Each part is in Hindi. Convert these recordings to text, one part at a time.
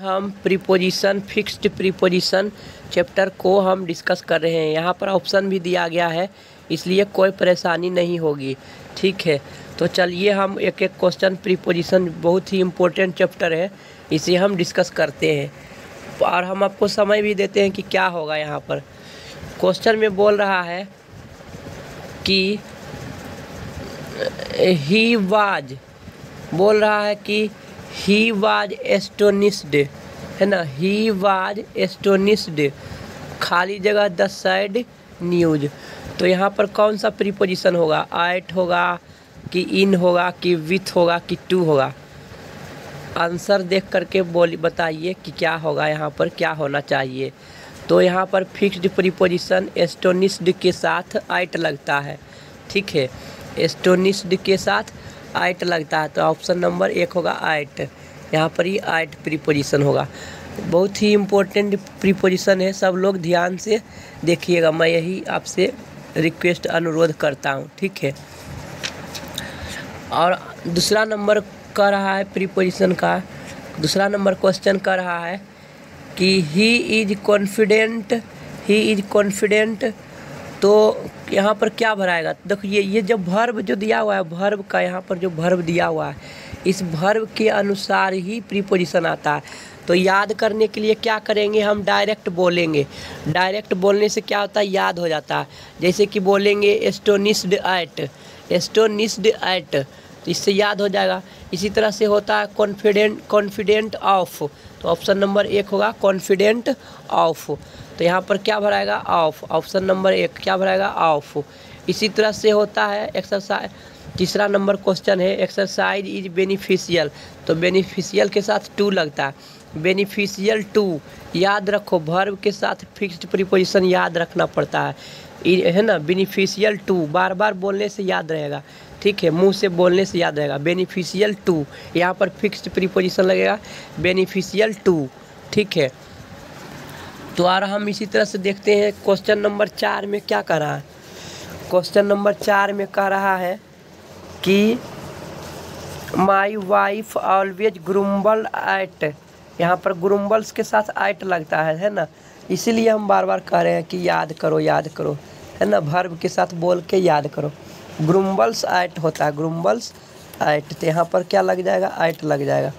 हम प्रीपोजिशन फिक्स्ड प्रीपोजिशन चैप्टर को हम डिस्कस कर रहे हैं। यहाँ पर ऑप्शन भी दिया गया है, इसलिए कोई परेशानी नहीं होगी। ठीक है, तो चलिए हम एक एक क्वेश्चन प्रीपोजिशन, बहुत ही इम्पोर्टेंट चैप्टर है, इसे हम डिस्कस करते हैं और हम आपको समय भी देते हैं कि क्या होगा। यहाँ पर क्वेश्चन में बोल रहा है कि ही वाज, बोल रहा है कि ही वाज एस्टोनिश्ड, है ना। ही वाज एस्टोनिश्ड, खाली जगह द सैड न्यूज। तो यहाँ पर कौन सा प्रीपोजिशन होगा? एट होगा कि इन होगा कि विथ होगा कि टू होगा? आंसर देख करके बताइए कि क्या होगा, यहाँ पर क्या होना चाहिए। तो यहाँ पर फिक्स्ड प्रीपोजिशन एस्टोनिश्ड के साथ एट लगता है। ठीक है, एस्टोनिश्ड के साथ एट लगता है, तो ऑप्शन नंबर 1 होगा एट। यहाँ पर ही एट प्रीपोजिशन होगा। बहुत ही इम्पोर्टेंट प्रीपोजिशन है, सब लोग ध्यान से देखिएगा, मैं यही आपसे रिक्वेस्ट अनुरोध करता हूँ। ठीक है, और दूसरा नंबर कर रहा है प्रीपोजिशन का, दूसरा नंबर क्वेश्चन कर रहा है कि he is confident, he is confident. तो यहाँ पर क्या भराएगा? देखो ये जो वर्ब जो दिया हुआ है, वर्ब का यहाँ पर जो वर्ब दिया हुआ है, इस वर्ब के अनुसार ही प्रीपोजिशन आता है। तो याद करने के लिए क्या करेंगे, हम डायरेक्ट बोलेंगे। डायरेक्ट बोलने से क्या होता है, याद हो जाता है। जैसे कि बोलेंगे एस्टोनिश्ड एट, एस्टोनिश्ड एट, तो इससे याद हो जाएगा। इसी तरह से होता है कॉन्फिडेंट, कॉन्फिडेंट ऑफ, तो ऑप्शन नंबर 1 होगा कॉन्फिडेंट ऑफ। तो यहाँ पर क्या भराएगा? ऑफ। ऑप्शन नंबर 1 क्या भराएगा? ऑफ। इसी तरह से होता है एक्सरसाइज, तीसरा नंबर क्वेश्चन है एक्सरसाइज इज बेनिफिशियल, तो बेनिफिशियल के साथ टू लगता है। बेनिफिशियल टू, याद रखो वर्ब के साथ फिक्स्ड प्रीपोजिशन याद रखना पड़ता है ना। बेनिफिशियल टू बार बार बोलने से याद रहेगा। ठीक है, मुंह से बोलने से याद रहेगा। बेनिफिशियल टू, यहाँ पर फिक्स्ड प्रीपोजिशन लगेगा बेनिफिशियल टू। ठीक है, तो और हम इसी तरह से देखते हैं क्वेश्चन नंबर 4 में क्या कर रहा है। क्वेश्चन नंबर 4 में कह रहा है कि माई वाइफ ऑलवेज ग्रुम्बल एट, यहाँ पर ग्रुम्बल्स के साथ एट लगता है ना। इसीलिए हम बार बार कह रहे हैं कि याद करो, याद करो, है ना। वर्ब के साथ बोल के याद करो। ग्रुम्बल्स एट होता है, ग्रुम्बल्स एट, तो यहाँ पर क्या लग जाएगा? एट लग जाएगा।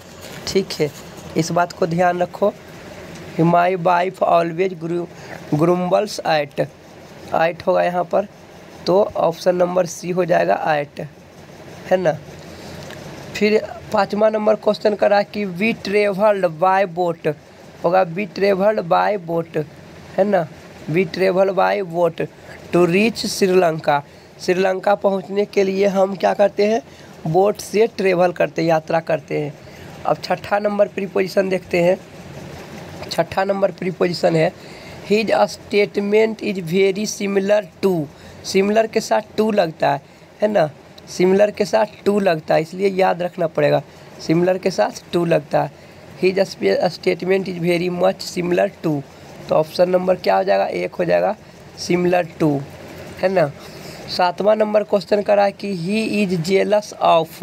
ठीक है, इस बात को ध्यान रखो। My wife always grumbles at, at होगा यहाँ पर, तो ऑप्शन नंबर सी हो जाएगा एट, है ना। फिर 5वां नंबर क्वेश्चन करा कि वी ट्रेवल्ड बाय बोट, होगा वी ट्रेवल्ड बाय बोट, है ना। We travel by boat to reach Sri Lanka, Sri Lanka पहुंचने के लिए हम क्या करते हैं? बोट से ट्रेवल करते, यात्रा करते हैं। अब 6ठा नंबर प्रीपोजिशन देखते हैं। 6ठा नंबर प्रीपोजिशन है his statement is very similar to, similar के साथ टू लगता है ना। सिमिलर के साथ टू लगता है, इसलिए याद रखना पड़ेगा। सिमिलर के साथ टू लगता है। His statement is very much similar to, तो ऑप्शन नंबर क्या हो जाएगा? 1 हो जाएगा, सिमिलर टू, है ना। 7वां नंबर क्वेश्चन करा है कि ही इज जेलस ऑफ,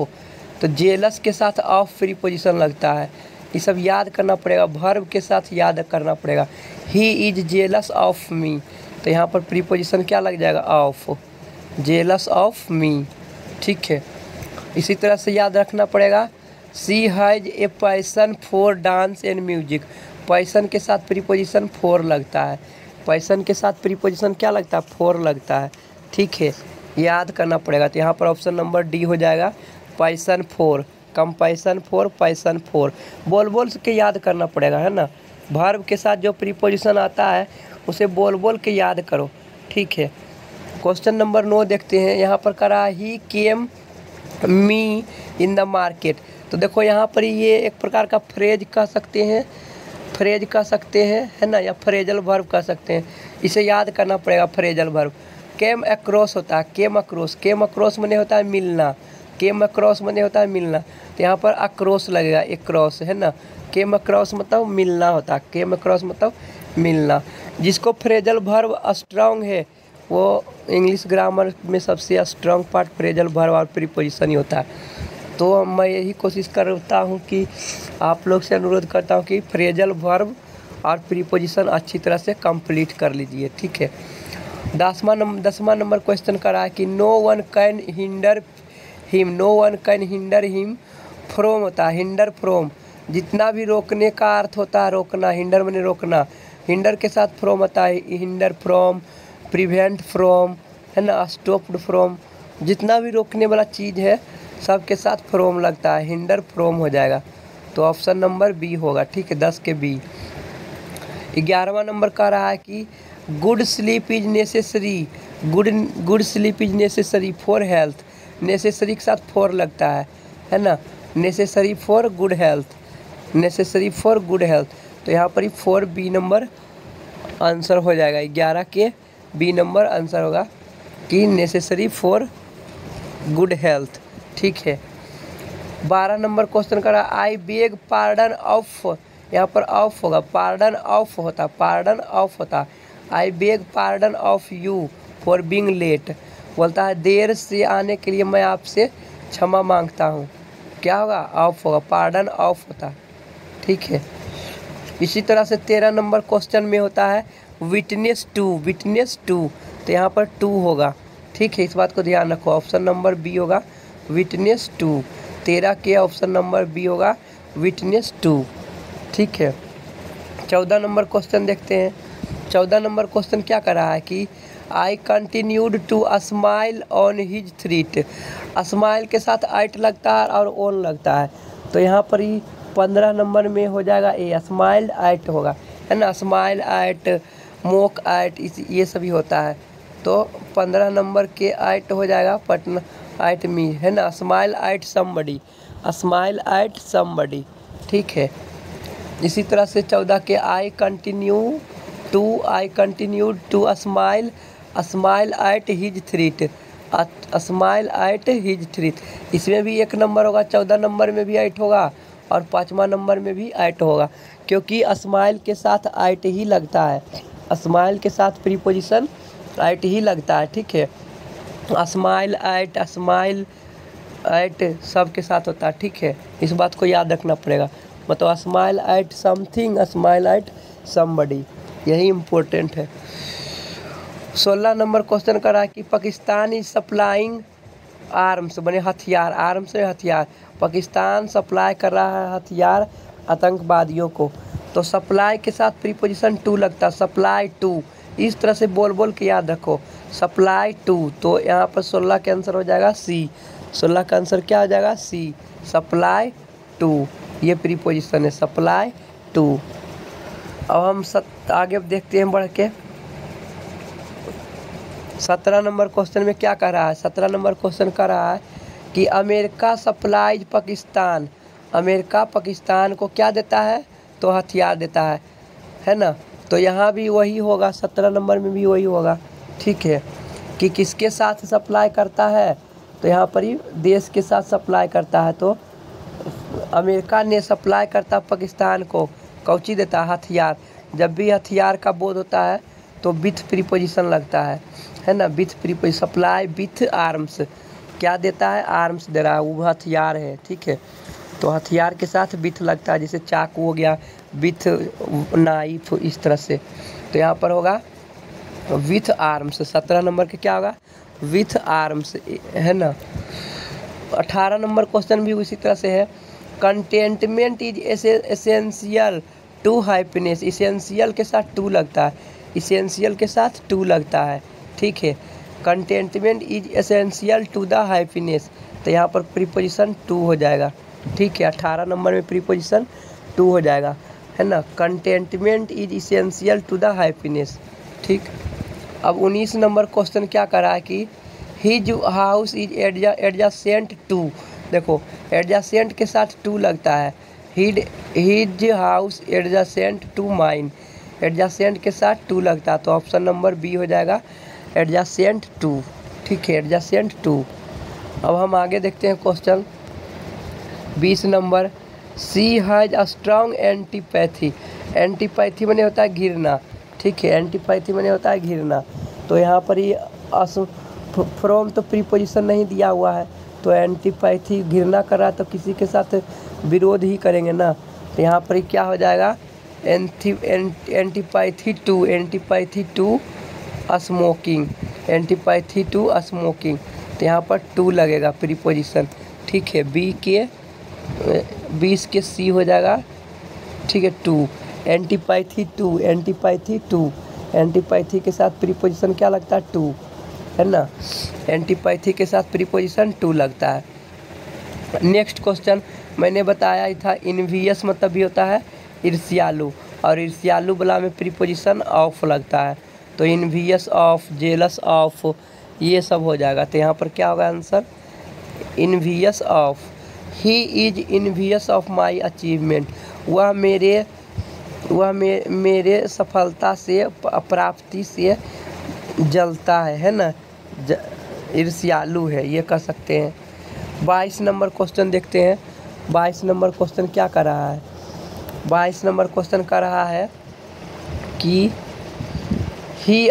तो जेलस के साथ ऑफ प्रीपोजिशन लगता है। ये सब याद करना पड़ेगा, वर्ब के साथ याद करना पड़ेगा। He is jealous of me, तो यहाँ पर प्रीपोजिशन क्या लग जाएगा? Of, jealous of me. ठीक है, इसी तरह से याद रखना पड़ेगा she has a passion for dance and music, passion के साथ प्रीपोजिशन फॉर लगता है। पैशन के साथ प्रीपोजिशन क्या लगता है? फॉर लगता है। ठीक है, याद करना पड़ेगा। तो यहाँ पर ऑप्शन नंबर डी हो जाएगा passion for, compassion for, passion for. बोल बोल के याद करना पड़ेगा, है ना। वर्ब के साथ जो प्रीपोजिशन आता है उसे बोल बोल के याद करो। ठीक है, क्वेश्चन नंबर 9 देखते हैं। यहाँ पर करा ही केम मी इन द मार्केट, तो देखो यहाँ पर ये एक प्रकार का फ्रेज कह सकते हैं, फ्रेज कह सकते हैं, है ना, या फ्रेजल वर्ब कह सकते हैं। इसे याद करना पड़ेगा, फ्रेजल वर्ब। केम अक्रॉस होता है, केम अक्रॉस, केम अक्रॉस मने होता है मिलना, केम अक्रॉस मने होता है मिलना, तो यहाँ पर अक्रॉस लगेगा, अक्रॉस, है ना। केम अक्रॉस मतलब मिलना होता है, केम अक्रॉस मतलब मिलना। जिसको फ्रेजल वर्ब स्ट्रांग है वो इंग्लिश ग्रामर में सबसे स्ट्रांग पार्ट फ्रेजल वर्ब और प्रीपोजिशन ही होता है। तो मैं यही कोशिश करता हूँ कि आप लोग से अनुरोध करता हूँ कि फ्रेजल वर्ब और प्रीपोजिशन अच्छी तरह से कंप्लीट कर लीजिए, ठीक है। 10वां नंबर क्वेश्चन करा है कि no one can hinder him from होता है हिंडर फ्रोम, जितना भी रोकने का अर्थ होता है रोकना, हिंडर माने रोकना, हिंडर के साथ फ्रोम होता है हिंडर फ्रॉम, प्रिवेंट फ्रॉम, है ना, स्टॉप्ड फ्रॉम, जितना भी रोकने वाला चीज़ है सब के साथ फ्रॉम लगता है, हिंडर फ्रॉम हो जाएगा। तो ऑप्शन नंबर बी होगा, ठीक है, 10 के बी। 11वां नंबर कह रहा है कि good sleep is necessary, good sleep is necessary for health, necessary के साथ फॉर लगता है ना, necessary for good health, necessary for good health. तो यहाँ पर ही 4 बी नंबर आंसर हो जाएगा, 11 के बी नंबर आंसर होगा कि नेसेसरी फॉर गुड हेल्थ, ठीक है। 12 नंबर क्वेश्चन करा आई बेग पार्डन ऑफ, यहाँ पर ऑफ होगा, पार्डन ऑफ होता, पार्डन ऑफ होता, I beg pardon of you for being late, बोलता है देर से आने के लिए मैं आपसे क्षमा मांगता हूँ, क्या होगा, ऑफ होगा, पार्डन ऑफ होता, ठीक है। इसी तरह से 13 नंबर क्वेश्चन में होता है विटनेस टू, विटनेस टू, तो यहाँ पर टू होगा, ठीक है, इस बात को ध्यान रखो, ऑप्शन नंबर बी होगा विटनेस टू, 13 के ऑप्शन नंबर बी होगा विटनेस टू, ठीक है। 14 नंबर क्वेश्चन देखते हैं। 14 नंबर क्वेश्चन क्या कर रहा है कि I continued to smile on his threat, smile के साथ आइट लगता है और ऑन लगता है, तो यहाँ पर ही 15 नंबर में हो जाएगा ए, स्माइल आइट होगा, है ना, स्माइल आइट, मोक आइट, ये सभी होता है, तो 15 नंबर के आइट हो जाएगा पटना आइट मी, है ना, smile at somebody, smile at somebody, ठीक है। इसी तरह से 14 के I continued to smile, smile at his threat, smile at his threat, इसमें भी 1 नंबर होगा, 14 नंबर में भी आइट होगा और 5वां नंबर में भी आइट होगा, क्योंकि स्माइल के साथ आइट ही लगता है, स्माइल के साथ प्रीपोजिशन आइट ही लगता है, ठीक है। स्माइल आइट सब के साथ होता है, ठीक है, इस बात को याद रखना पड़ेगा, मतलब smile right something, smile at somebody, यही इम्पोर्टेंट है। 16 नंबर क्वेश्चन करा है कि पाकिस्तान इज सप्लाइंग आर्म्स, बने हथियार, आर्म्स से हथियार, पाकिस्तान सप्लाई कर रहा है हथियार आतंकवादियों को, तो सप्लाई के साथ प्रीपोजिशन टू लगता है, सप्लाई टू, इस तरह से बोल बोल के याद रखो, सप्लाई टू, तो यहाँ पर 16 का आंसर हो जाएगा सी, 16 का आंसर क्या हो जाएगा सी, सप्लाई टू, ये प्रीपोजिशन है, सप्लाई टू। अब हम आगे देखते हैं बढ़ के 17 नंबर क्वेश्चन में क्या कह रहा है। 17 नंबर क्वेश्चन कह रहा है कि America supplies Pakistan, America Pakistan को क्या देता है, तो हथियार देता है ना, तो यहाँ भी वही होगा, 17 नंबर में भी वही होगा, ठीक है, कि किसके साथ सप्लाई करता है, तो यहाँ पर ही देश के साथ सप्लाई करता है, तो अमेरिका ने सप्लाई करता पाकिस्तान को, कौची देता है, हथियार, जब भी हथियार का बोध होता है तो विथ प्रीपोजिशन लगता है ना, with preposition, supply with arms, क्या देता है, आर्म्स दे रहा है, वो हथियार है, ठीक है, तो हथियार के साथ विथ लगता है, जैसे चाकू हो गया विथ नाइफ, इस तरह से, तो यहाँ पर होगा विथ आर्म्स, 17 नंबर के क्या होगा विथ आर्म्स, है ना। 18 नंबर क्वेश्चन भी उसी तरह से है, contentment is essential to happiness, essential के साथ टू लगता है, इसेंशियल के साथ टू लगता है, ठीक है, contentment is essential to the happiness, तो यहाँ पर प्रीपोजिशन टू हो जाएगा, ठीक है, 18 नंबर में प्रीपोजिशन टू हो जाएगा, है ना, contentment is essential to the happiness, ठीक। अब 19 नंबर क्वेश्चन क्या करा है कि his house is adjacent to, देखो एडजेसेंट के साथ टू लगता है, his house adjacent to mine, adjacent के साथ टू लगता है, तो ऑप्शन नंबर बी हो जाएगा एडजेसेंट टू, ठीक है, एडजेसेंट टू। अब हम आगे देखते हैं question 20 number, she has a strong antipathy, antipathy माने होता है घिरना, ठीक है, एंटीपैथी माने होता है घिरना, तो यहाँ पर ही फ्रॉम तो प्रीपोजिशन नहीं दिया हुआ है, तो एंटीपैथी घृणा कर रहा है तो किसी के साथ विरोध ही करेंगे ना। तो यहाँ पर क्या हो जाएगा, antipathy to smoking, antipathy to smoking. तो यहाँ पर टू लगेगा प्रीपोजिशन, ठीक है। बी इसके सी हो जाएगा, ठीक है। टू, एंटीपैथी के साथ प्रीपोजिशन क्या लगता है, टू, है ना। एंटीपैथी के साथ प्रीपोजिशन टू लगता है। नेक्स्ट क्वेश्चन मैंने बताया ही था, इनवियस मतलब भी होता है ईर्ष्यालु, और ईर्ष्यालु वाला में प्रीपोजिशन ऑफ लगता है। तो इनवियस ऑफ, जेलस ऑफ, ये सब हो जाएगा। तो यहाँ पर क्या होगा answer, envious of. He is envious of my achievement, वह मेरे सफलता से, प्राप्ति से जलता है ना, ईर्ष्यालु है, ये कह सकते हैं। 22 नंबर क्वेश्चन देखते हैं। 22 नंबर क्वेश्चन क्या कर रहा है, 22 नंबर क्वेश्चन कर रहा है कि ही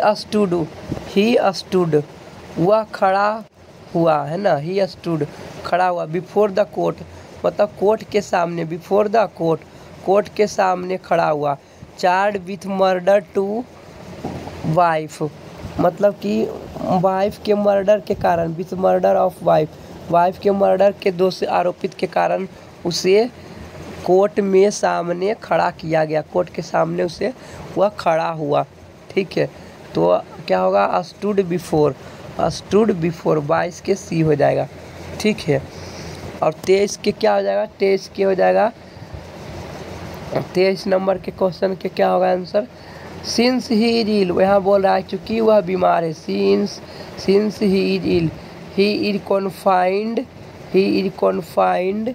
स्टूड, वह खड़ा हुआ, है ना। ही स्टूड, खड़ा हुआ, बिफोर द कोर्ट, मतलब कोर्ट के सामने, बिफोर द कोर्ट, कोर्ट के सामने खड़ा हुआ। Charge with murder to wife, मतलब कि वाइफ के मर्डर के कारण, विथ मर्डर ऑफ वाइफ के मर्डर के दोष से आरोपित के कारण उसे कोर्ट में सामने खड़ा किया गया, कोर्ट के सामने उसे वह खड़ा हुआ, ठीक है। तो क्या होगा, स्टूड बिफोर, 22 के सी हो जाएगा, ठीक है। और 23 के क्या हो जाएगा, 23 के हो जाएगा, 23 नंबर के क्वेश्चन के क्या होगा answer, since he is ill, यहाँ बोल रहा है क्योंकि वह बीमार है। Since he is ill, he is confined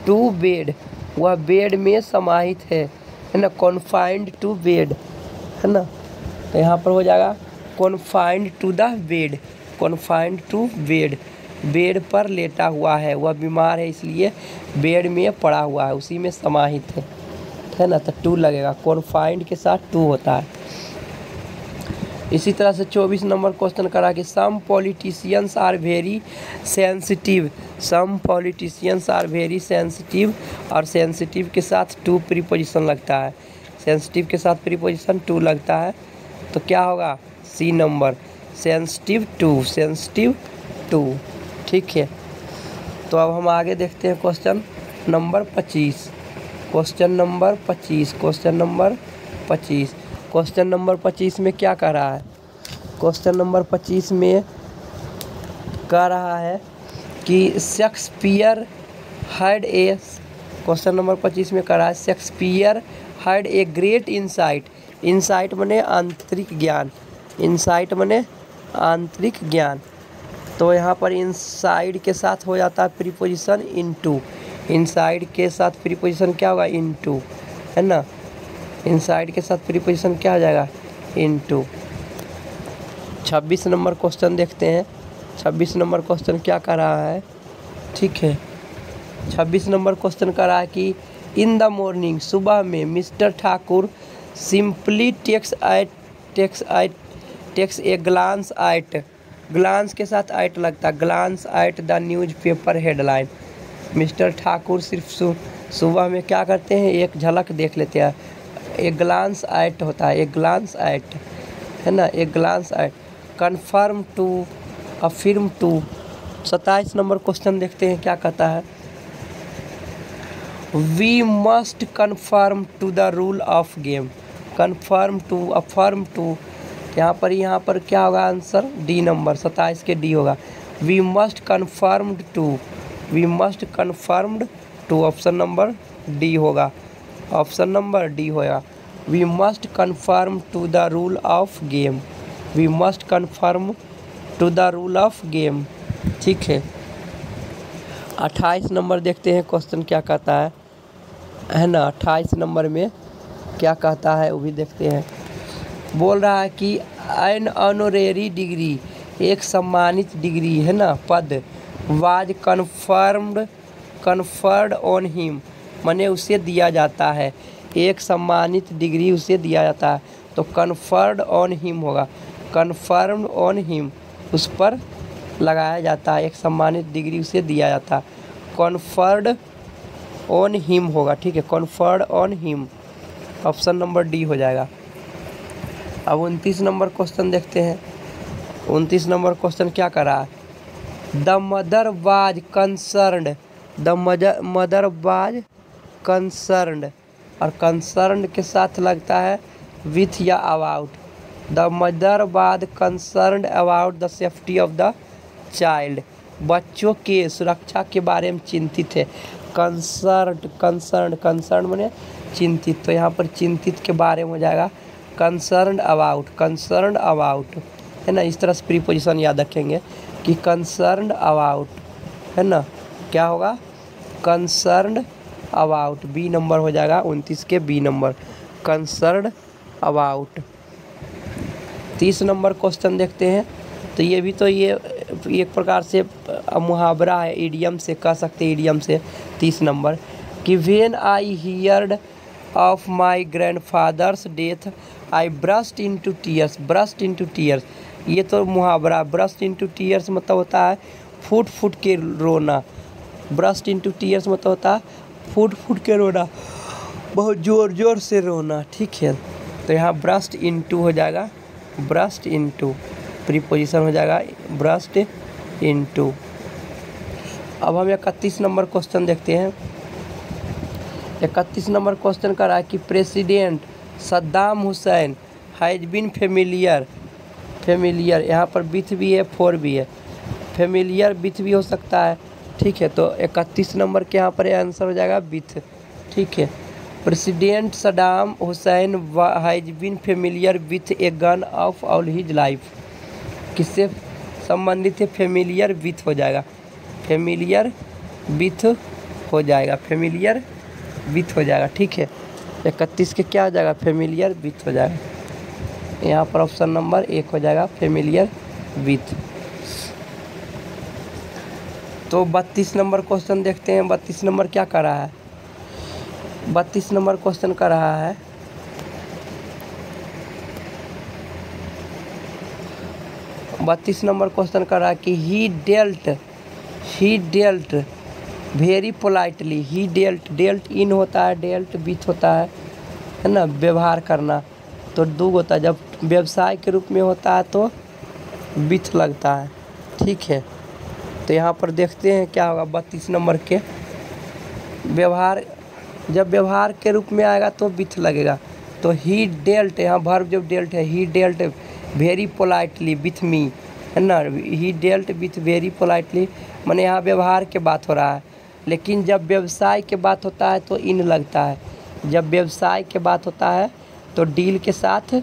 to bed, वह बेड में समाहित है ना। कॉन्फाइंड टू बेड, है ना। तो यहाँ पर हो जाएगा confined to the bed, confined to bed, bed पर लेटा हुआ है, वह बीमार है इसलिए बेड में पड़ा हुआ है, उसी में समाहित है ना। तो टू लगेगा, कॉन्फाइंड के साथ टू होता है। इसी तरह से 24 नंबर क्वेश्चन करा कि some politicians are very sensitive, some politicians are very sensitive, और सेंसिटिव के साथ टू प्रीपोजिशन लगता है, सेंसिटिव के साथ प्रीपोजिशन टू लगता है। तो क्या होगा, सी नंबर, सेंसिटिव टू, ठीक है। तो अब हम आगे देखते हैं क्वेश्चन नंबर 25, क्वेश्चन नंबर 25 में क्या कर रहा है, क्वेश्चन नंबर 25 में कह रहा है कि Shakespeare had a, question number 25 में कह रहा है Shakespeare had a great insight, insight माने आंतरिक ज्ञान, इंसाइट माने आंतरिक ज्ञान। तो यहाँ पर इनसाइड के साथ हो जाता है प्रीपोजिशन इनटू, इनसाइड के साथ प्रीपोजिशन क्या होगा, इनटू, है ना। इनसाइड के साथ प्रीपोजिशन क्या हो जाएगा, इनटू। 26 नंबर क्वेश्चन देखते हैं। 26 नंबर क्वेश्चन क्या कर रहा है, ठीक है। 26 नंबर क्वेश्चन कर रहा है कि इन द मॉर्निंग, सुबह में, mister Thakur simply takes a glance at, glance के साथ एट लगता है, glance at the newspaper headline. Mister Thakur सिर्फ सुबह में क्या करते हैं, एक झलक देख लेते हैं, एक ग्लांस एट होता है, एक ग्लांस एट, है ना, एक glance at. Confirm to, affirm to. 27 number question देखते हैं क्या कहता है, we must confirm to the rule of game, confirm to, affirm to. यहाँ पर क्या होगा आंसर, डी नंबर, 27 के डी होगा। We must confirmed to, option number D होगा, ऑप्शन नंबर डी होगा। We must confirm to the rule of game, we must confirm to the rule of game, ठीक है। 28 नंबर देखते हैं क्वेश्चन क्या कहता है ना। 28 नंबर में क्या कहता है वो भी देखते हैं। बोल रहा है कि एन ऑनरेरी डिग्री, एक सम्मानित डिग्री, है ना, पद, वाज कन्फर्ड ऑन हिम, माने उसे दिया जाता है, एक सम्मानित डिग्री उसे दिया जाता है। तो कन्फर्ड ऑन हिम होगा, कन्फर्म्ड ऑन हिम, उस पर लगाया जाता है, एक सम्मानित डिग्री उसे दिया जाता है। कॉन्फर्ड ऑन हिम होगा, ठीक है, conferred on him, option number D हो जाएगा। अब 29 नंबर क्वेश्चन देखते हैं। 29 नंबर क्वेश्चन क्या कर रहा है? The mother was concerned, the mother was concerned, और कंसर्न्ड के साथ लगता है विथ या about. The mother was concerned about the safety of the child, बच्चों के सुरक्षा के बारे में चिंतित है। कंसर्न्ड, कंसर्न्ड, कंसर्न माने चिंतित, तो यहाँ पर चिंतित के बारे में हो जाएगा कंसर्न्ड अबाउट, कंसर्न्ड अबाउट, है ना। इस तरह से प्रीपोजिशन याद रखेंगे कि कंसर्न्ड अबाउट, है ना, क्या होगा? कंसर्न्ड अबाउट, बी नंबर हो जाएगा 29 के B number, concerned about. 30 number question देखते हैं। तो ये भी तो ये एक प्रकार से मुहावरा है, इडियम से कह सकते हैं, इडियम से। 30 नंबर कि when I heard of my grandfathers death I burst into tears, burst into tears, ये तो मुहावरा। ब्रस्ट इनटू टीयर्स मतलब होता है फूट फूट के रोना, ब्रस्ट इनटू टीयर्स मतलब होता है फूट फूट के रोना, बहुत ज़ोर ज़ोर से रोना, ठीक है। तो यहाँ ब्रस्ट इनटू हो जाएगा, ब्रस्ट इनटू, प्रीपोजिशन हो जाएगा ब्रस्ट इनटू। अब हम 31 नंबर क्वेश्चन देखते हैं। 31 नंबर क्वेश्चन का रहा है कि president Saddam Hussein has been familiar, familiar यहाँ पर विथ भी है, फॉर भी है, फेमिलियर विथ भी हो सकता है, ठीक है। तो 31 नंबर के यहाँ पर आंसर हो जाएगा विथ, ठीक है। President Saddam Hussein has been familiar with a gun of all his life, किससे संबंधित है? फेमिलियर विथ हो जाएगा, फेमिलियर विथ हो जाएगा, फेमिलियर विथ हो जाएगा, ठीक है। 31 के क्या हो जाएगा? फेमिलियर विथ हो जाएगा। यहाँ पर ऑप्शन नंबर 1 हो जाएगा, फेमिलियर विथ। तो 32 नंबर क्वेश्चन देखते हैं। 32 नंबर क्या कर रहा है? 32 नंबर क्वेश्चन कर रहा है 32 नंबर क्वेश्चन कर रहा है कि ही डेल्ट वेरी पोलाइटली, ही डेल्ट, डेल्ट इन होता है, डेल्ट विथ होता है ना, व्यवहार करना, तो दो होता है। जब व्यवसाय के रूप में होता है तो विथ लगता है, ठीक है। तो यहाँ पर देखते हैं क्या होगा 32 नंबर के व्यवहार, जब व्यवहार के रूप में आएगा तो विथ लगेगा। तो ही डेल्ट, यहाँ वर्ब जब डेल्ट है, he dealt very politely with me, है ना, he dealt with very politely, माने यहाँ व्यवहार के बात हो रहा है। लेकिन जब व्यवसाय के बात होता है तो इन लगता है, जब व्यवसाय के बात होता है तो डील के साथ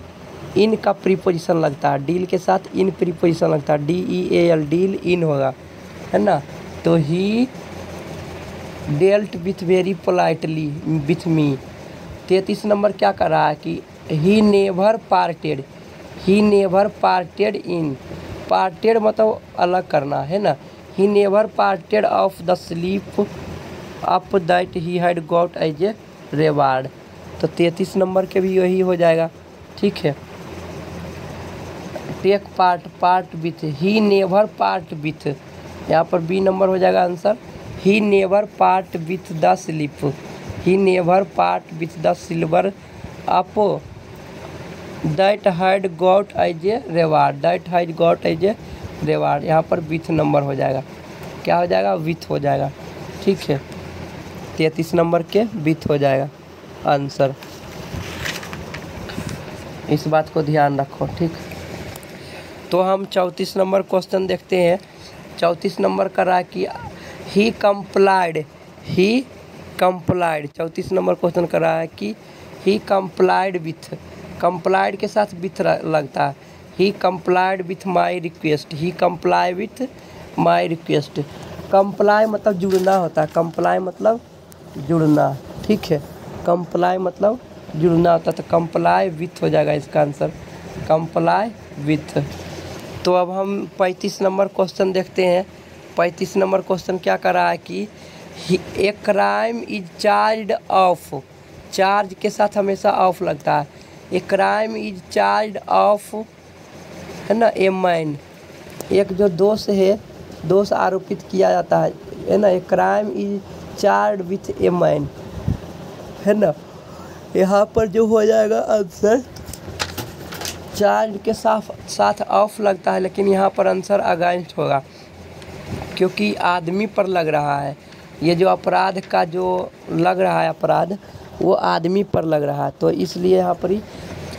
इन का प्रीपोजिशन लगता है, डील के साथ इन प्रीपोजिशन लगता है, DEAL, डील इन होगा, है ना। तो he dealt with very politely with me. 33 number क्या कर रहा है कि he never parted, he never parted in, parted मतलब अलग करना, है ना। He never parted of the sleep up that he had got as a reward. तो 33 नंबर के भी यही हो जाएगा, ठीक है। Take part, part with, he never part with, यहाँ पर बी नंबर हो जाएगा answer. He never part with the sleep, he never part with the silver up that had got as a reward, that had got as a reward, यहाँ पर विथ नंबर हो जाएगा, क्या हो जाएगा? विथ हो जाएगा, ठीक है। 33 नंबर के विथ हो जाएगा आंसर, इस बात को ध्यान रखो, ठीक। तो हम 34 नंबर क्वेश्चन देखते हैं। 34 नंबर का रहा कि ही कंप्लाइड, ही कंप्लाइड, 34 नंबर क्वेश्चन कर रहा है कि ही कंप्लाइड विथ, कंप्लाइड के साथ विथ लगता है, he complied with my request, he comply with my request. Comply मतलब जुड़ना होता है, कंप्लाई मतलब जुड़ना, ठीक है, कंप्लाई मतलब जुड़ना होता है, तो कंप्लाई विथ हो जाएगा इसका आंसर, कंप्लाई विथ। तो अब हम 35 नंबर क्वेश्चन देखते हैं। 35 नंबर क्वेश्चन क्या कर रहा है कि a crime is charge of, charge के साथ हमेशा ऑफ लगता है, a crime is charge of, है ना, ए मैन, एक जो दोष है दोष आरोपित किया जाता है ना। A crime is charge with a man, है ना। यहाँ पर जो हो जाएगा आंसर चार्ज के साथ ऑफ लगता है, लेकिन यहाँ पर आंसर अगेंस्ट होगा क्योंकि आदमी पर लग रहा है। ये जो अपराध का जो लग रहा है अपराध वो आदमी पर लग रहा है, तो इसलिए यहाँ पर ही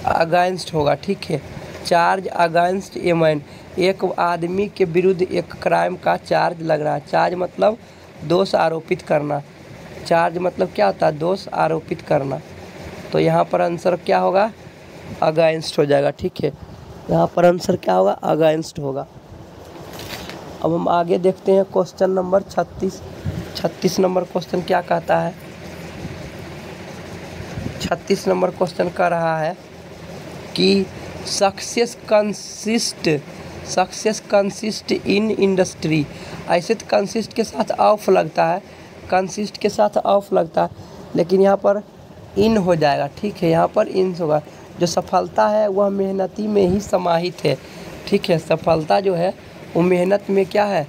अगेंस्ट होगा। ठीक है, चार्ज अगेंस्ट ए मैन, एक आदमी के विरुद्ध एक क्राइम का चार्ज लग रहा है। चार्ज मतलब दोष आरोपित करना, चार्ज मतलब क्या होता है, दोष आरोपित करना। तो यहाँ पर आंसर क्या होगा, अगेंस्ट हो जाएगा। ठीक है, यहाँ पर आंसर क्या होगा, अगेंस्ट होगा। अब हम आगे देखते हैं क्वेश्चन नंबर 36 नंबर क्वेश्चन क्या कहता है। 36 नंबर क्वेश्चन कह रहा है कि सक्सेस कंसिस्ट इन इंडस्ट्री। ऐसे तो कंसिस्ट के साथ ऑफ लगता है, कंसिस्ट के साथ ऑफ लगता है, लेकिन यहाँ पर इन हो जाएगा। ठीक है, यहाँ पर इन होगा। जो सफलता है वह मेहनती में ही समाहित है। ठीक है, सफलता जो है वो मेहनत में क्या है,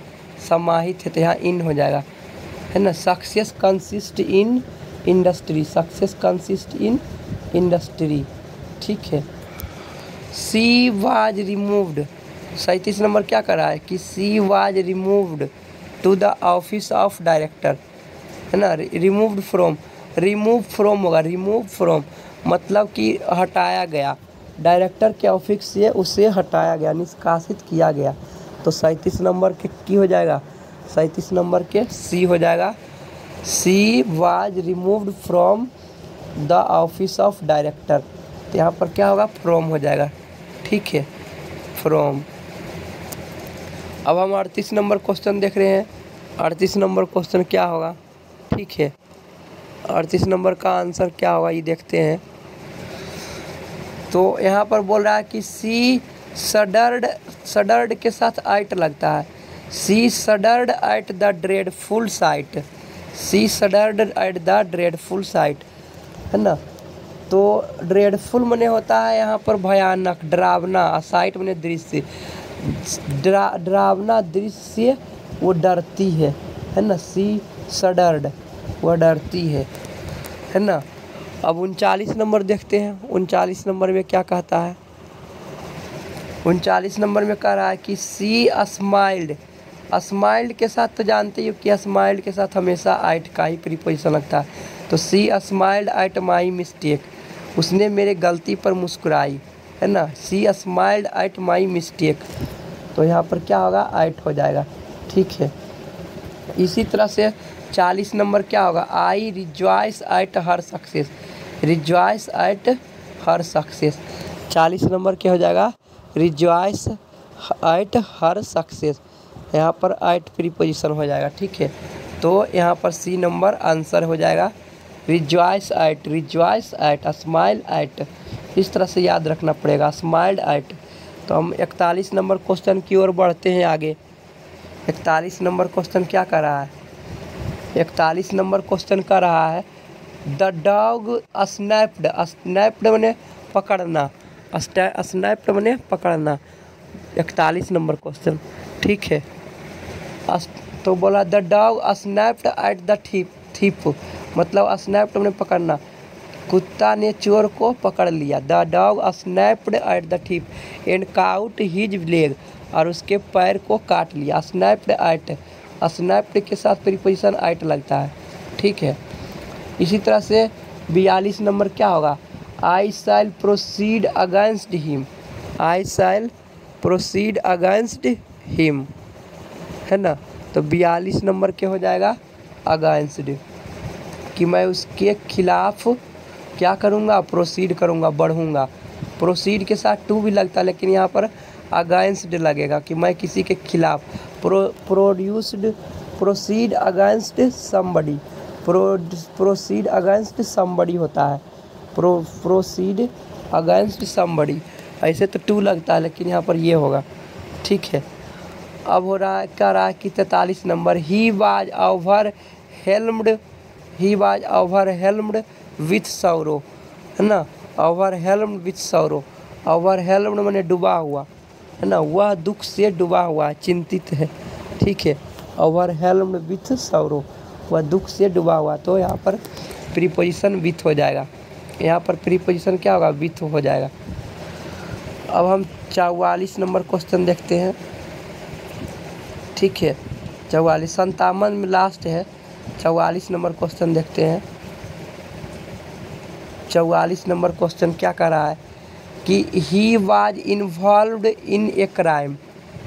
समाहित है, तो यहाँ इन हो जाएगा, है ना। Success consist in industry, success consist in industry. ठीक है, सी वाज रिमूव्ड। 37 नंबर क्या कर रहा है कि she was removed to the office of director, है ना। रिमूव्ड फ्रॉम, रिमूव फ्रॉम होगा, रिमूव फ्रॉम मतलब कि हटाया गया, डायरेक्टर के ऑफिस से उसे हटाया गया, निष्कासित किया गया। तो 37 नंबर के की हो जाएगा, 37 नंबर के सी हो जाएगा। सी was removed from the office of director, तो यहाँ पर क्या होगा, फ्रॉम हो जाएगा। ठीक है, फ्रॉम। अब हम 38 नंबर क्वेश्चन देख रहे हैं। 38 नंबर क्वेश्चन क्या होगा, ठीक है, 38 नंबर का आंसर क्या होगा ये देखते हैं। तो यहाँ पर बोल रहा है कि सी सडर्ड के साथ आइट लगता है। She shuddered at the dreadful sight, she shuddered at the dreadful sight, है ना। तो ड्रेडफुल मने होता है यहाँ पर भयानक, डरावना, साइट मने दृश्य, डरावना दृश्य, वो डरती है ना। सी सडर्ड, वह डरती है ना। अब 39 नंबर देखते हैं। 39 नंबर में क्या कहता है, 39 नंबर में कह रहा है कि सी स्माइल्ड। स्माइल्ड के साथ तो जानते हो कि स्माइल्ड के साथ हमेशा आइट का ही प्रीपोजिशन लगता है। तो सी स्माइल्ड एट माई मिस्टेक, उसने मेरे गलती पर मुस्कुराई, है ना। सी स्माइल्ड एट माई मिस्टेक, तो यहाँ पर क्या होगा, आइट हो जाएगा। ठीक है, इसी तरह से 40 नंबर क्या होगा, I rejoice at her success, rejoice at her success. 40 number क्या हो जाएगा, रिजॉइस एट हर सक्सेस, यहाँ पर एट प्रीपोजिशन हो जाएगा। ठीक है, तो यहाँ पर सी नंबर आंसर हो जाएगा, रिजॉइस एट, स्माइल एट, इस तरह से याद रखना पड़ेगा, स्माइल्ड एट। तो हम 41 नंबर क्वेश्चन की ओर बढ़ते हैं आगे। 41 नंबर क्वेश्चन क्या कर रहा है, 41 नंबर क्वेश्चन कर रहा है द डॉग स्नैप्ड, स्नैप्ड मने पकड़ना, स्नैप्ड मने पकड़ना। 41 नंबर क्वेश्चन, ठीक है। तो बोला the dog snapped at the thief, मतलब स्नैप्ड मने पकड़ना, कुत्ता ने चोर को पकड़ लिया। The dog snapped at the thief and cout his leg, और उसके पैर को काट लिया। स्नैप्ड एट, स्नैप्ड के साथ प्रीपोजिशन एट लगता है। ठीक है, इसी तरह से 42 नंबर क्या होगा, आई शैल प्रोसीड अगेंस्ट हिम, आई शैल प्रोसीड अगेंस्ट हिम, है ना। तो 42 नंबर क्या हो जाएगा, अगेंस्ट, कि मैं उसके खिलाफ क्या करूँगा, प्रोसीड करूँगा, बढ़ूँगा। प्रोसीड के साथ टू भी लगता है, लेकिन यहाँ पर अगेंस्ट लगेगा कि मैं किसी के खिलाफ, proceed against somebody, proceed against somebody होता है, प्रोसीड अगेंस्ट समबडी, ऐसे तो टू लगता है, लेकिन यहाँ पर ये होगा। ठीक है, अब हो रहा है क्या रहा है कि 43 number, he was overwhelmed with sorrow, है ना। ओवरहेल्म्ड विथ सौरो, ओवरहेल्म्ड माने डूबा हुआ, है ना, वह दुख से डूबा हुआ, चिंतित है। ठीक ठीक है। ओवरवेल्म्ड विथ सौरो, वह दुख से डूबा हुआ, तो यहाँ पर प्रीपोजिशन विथ हो जाएगा। यहाँ पर प्रीपोजिशन क्या होगा, विथ हो जाएगा। अब हम 44 नंबर क्वेश्चन देखते हैं, ठीक है। 44 57 में लास्ट है। 44 नंबर क्वेश्चन देखते हैं। 44 नंबर क्वेश्चन क्या कर रहा है कि he was involved in a crime,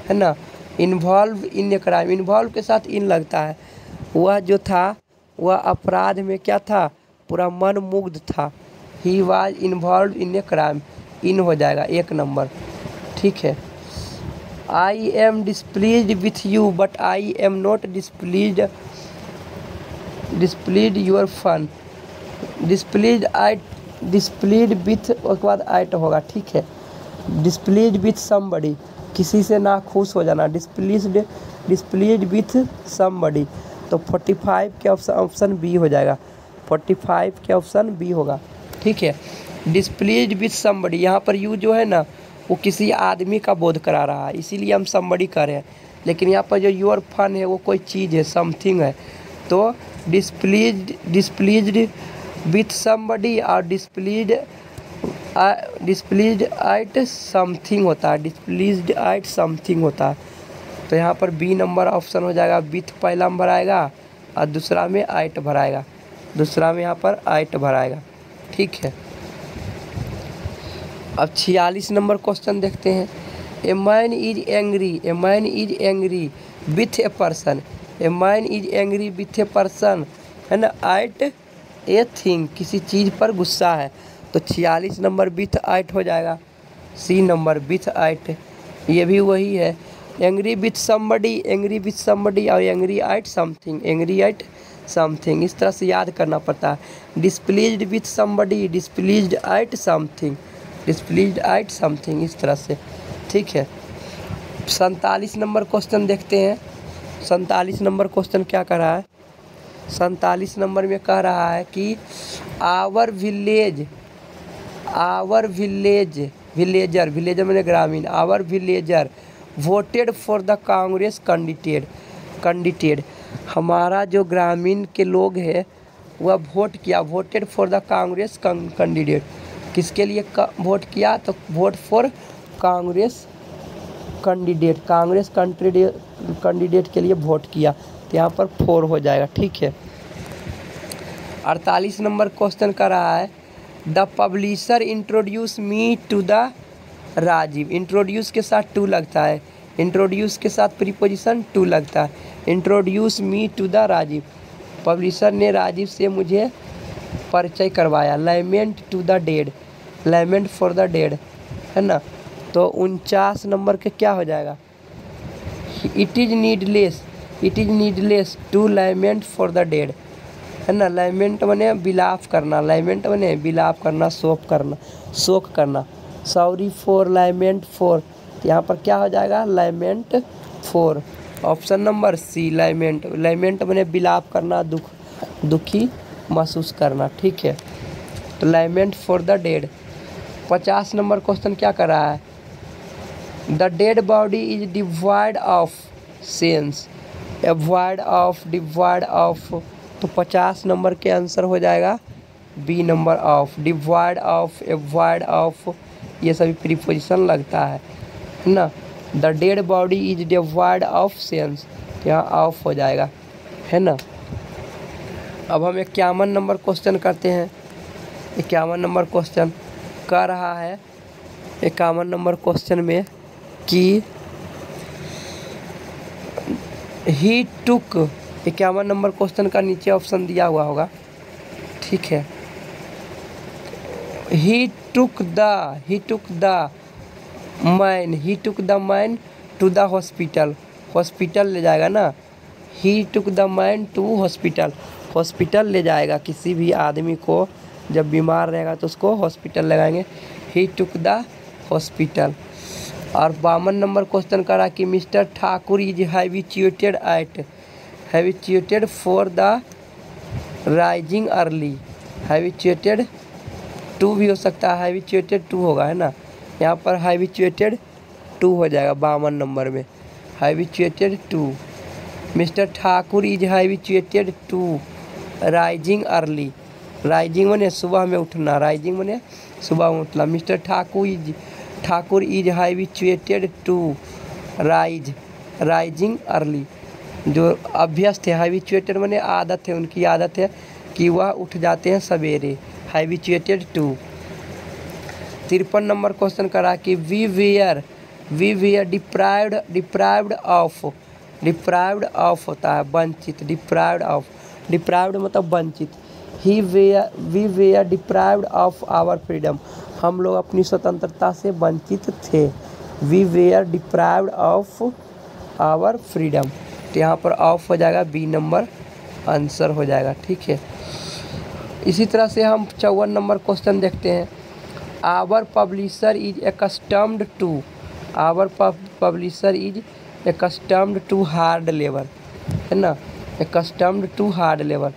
है ना। Involve in a crime, involve के साथ इन लगता है। वह जो था वह अपराध में क्या था, पूरा मन मुग्ध था। He was involved in a crime, in हो जाएगा 1 नंबर, ठीक है। I am displeased with you but I am not displeased your fun. Displeased with, उसके बाद आइट होगा, ठीक है। डिस्प्लीज्ड विथ समबडी, किसी से ना खुश हो जाना। डिस्प्लीज्ड विथ समबडी, तो 45 के ऑप्शन बी हो जाएगा। 45 के ऑप्शन बी होगा, ठीक है। डिस्प्लीज्ड विथ समबडी, यहाँ पर यू जो है ना वो किसी आदमी का बोध करा रहा है, इसीलिए हम समबडी कर रहे हैं। लेकिन यहाँ पर जो योर फन है वो कोई चीज़ है, समथिंग है। तो डिस्प्लीज्ड विथ समबडी और डिस्प्लीज्ड आइट समथिंग होता है, डिस्प्लीज्ड आइट समथिंग होता है। तो यहाँ पर बी नंबर ऑप्शन हो जाएगा। विथ पहला में भराएगा और दूसरा में आइट भराएगा, दूसरा में यहाँ पर आइट भराएगा, ठीक है। अब 46 नंबर क्वेश्चन देखते हैं। A man is angry with a person, a man is angry with a person, है ना। आइट ए थिंग, किसी चीज़ पर गुस्सा है, तो 46 नंबर विथ आइट हो जाएगा। सी नंबर विथ आइट, ये भी वही है। एंग्री विथ समबडी और एंग्री आइट समथिंग, इस तरह से याद करना पड़ता है। Displeased with somebody, displeased right something, इस तरह से, ठीक है। 47 नंबर क्वेश्चन देखते हैं। 47 नंबर क्वेश्चन क्या कर रहा है, 47 नंबर में कह रहा है कि आवर विलेजर मैंने ग्रामीण, our villager voted for the Congress candidate, हमारा जो ग्रामीण के लोग हैं वह वोट किया, voted for the Congress candidate, किसके लिए वोट किया, तो वोट फॉर कांग्रेस कैंडिडेट के लिए वोट किया, तो यहाँ पर 4 हो जाएगा, ठीक है। 48 नंबर क्वेश्चन कर रहा है the publisher introduce me to the Rajiv, introduce के साथ टू लगता है, इंट्रोड्यूस के साथ प्रीपोजिशन टू लगता है। Introduce me to the Rajiv, publisher ने राजीव से मुझे परिचय करवाया। Lament to the dead, lament for the dead, है ना। तो 49 नंबर के क्या हो जाएगा, it is needless to lament for the dead, है ना। लैमेंट बने बिलाप करना, शोक करना। सॉरी फॉर लैमेंट फॉर, यहाँ पर क्या हो जाएगा, lament for. Option number C lament बने बिलाप करना, दुखी महसूस करना, ठीक है। तो lament for the dead. 50 number question क्या कर रहा है, the dead body is divide of sense, divide of, तो 50 नंबर के आंसर हो जाएगा B number of, divide of, ये सभी प्रीपोजिशन लगता है ना। The dead body is divide of sense, यहाँ ऑफ हो जाएगा, है ना। अब हम 51 नंबर क्वेश्चन करते हैं। 51 नंबर क्वेश्चन कर रहा है 51 नंबर क्वेश्चन में कि ही टुक, 51 नंबर क्वेश्चन का नीचे ऑप्शन दिया हुआ होगा, ठीक है। He took the man to the hospital ले जाएगा ना। He took the man to hospital ले जाएगा, किसी भी आदमी को जब बीमार रहेगा तो उसको हॉस्पिटल लगाएंगे। He took the hospital. और 52 नंबर क्वेश्चन करा कि mister Thakur is habituated for the rising early, habituated to भी हो सकता है, हैबिचुएटेड टू होगा, है ना। यहाँ पर हैबिचुएटेड टू हो जाएगा 52 नंबर में, habituated to, mister Thakur is habituated to rising early. Rising मने सुबह में उठना, राइजिंग मने सुबह में उठना। Mister Thakur is habituated to rising early. जो अभ्यस्त है, हैबिचुएटेड मने आदत है, उनकी आदत है कि वह उठ जाते हैं सवेरे। Habituated to. 53 नंबर क्वेश्चन करा कि वी वेयर डिप्राइव्ड ऑफ होता है वंचित, डिप्राइव्ड मतलब वंचित। We were deprived of our freedom. हम लोग अपनी स्वतंत्रता से वंचित थे। We were deprived of our freedom. तो यहाँ पर ऑफ हो जाएगा, बी नंबर आंसर हो जाएगा। ठीक है, इसी तरह से हम 54 नंबर क्वेश्चन देखते हैं। Our publisher is accustomed to hard labour, है ना, एक्स्टम्ड टू हार्ड लेबर।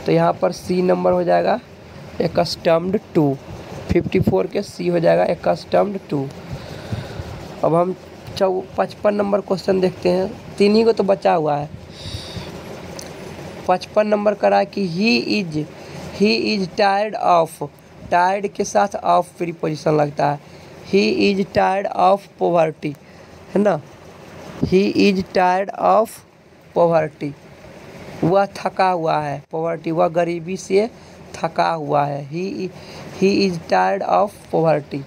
तो यहाँ पर सी नंबर हो जाएगा एक्स्टम्ड टू। 54 के सी हो जाएगा एक्स्टम्ड टू। अब हम 55 नंबर क्वेश्चन देखते हैं, 3 ही को तो बचा हुआ है। 55 नंबर करा कि he is tired of, tired के साथ ऑफ प्रीपोजिशन लगता है। He is tired of poverty, है ना, he is tired of poverty. वह थका हुआ है, पॉवर्टी वह गरीबी से थका हुआ है। He is tired of poverty.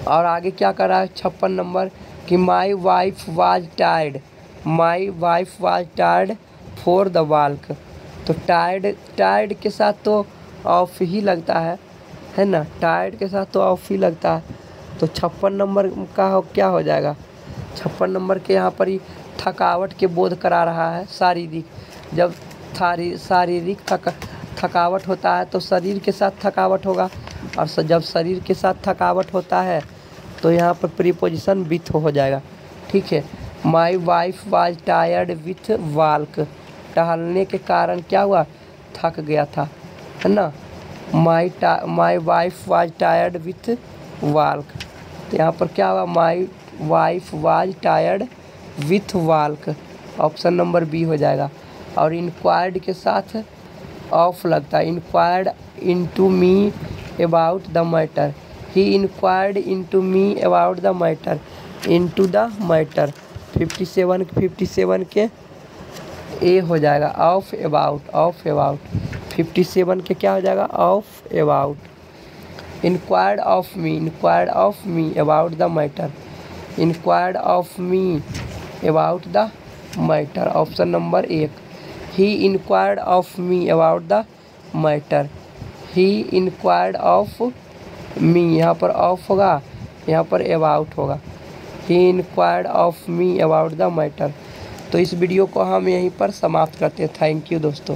और आगे क्या कर रहा है 56 नंबर कि माई wife was tired for the walk. तो टायर्ड के साथ तो ऑफ ही लगता है ना, टायर्ड के साथ तो ऑफ ही लगता है। तो 56 नंबर का क्या हो जाएगा, 56 नंबर के यहाँ पर ही थकावट के बोध करा रहा है। शारीरिक, जब शारीरिक थकावट होता है तो शरीर के साथ थकावट होगा, और जब शरीर के साथ थकावट होता है तो यहाँ पर प्रीपोजिशन विथ हो जाएगा। ठीक है, माई wife was tired with walk. टहलने के कारण क्या हुआ, थक गया था, है ना। My wife was tired with walk. तो यहाँ पर क्या हुआ, my wife was tired with walk. Option number B हो जाएगा। और इंक्वायर्ड के साथ ऑफ लगता है। Inquired into me about the matter. He inquired into me about the matter, into the matter. 57 के ए हो जाएगा ऑफ अबाउट। 57 के क्या हो जाएगा, of about. Inquired of me about the matter, inquired of me about the matter. Option number 1। He inquired of me about the matter, he inquired of me, यहाँ पर ऑफ होगा, यहाँ पर अबाउट होगा। He inquired of me about the matter. तो इस वीडियो को हम यहीं पर समाप्त करते हैं। थैंक यू दोस्तों।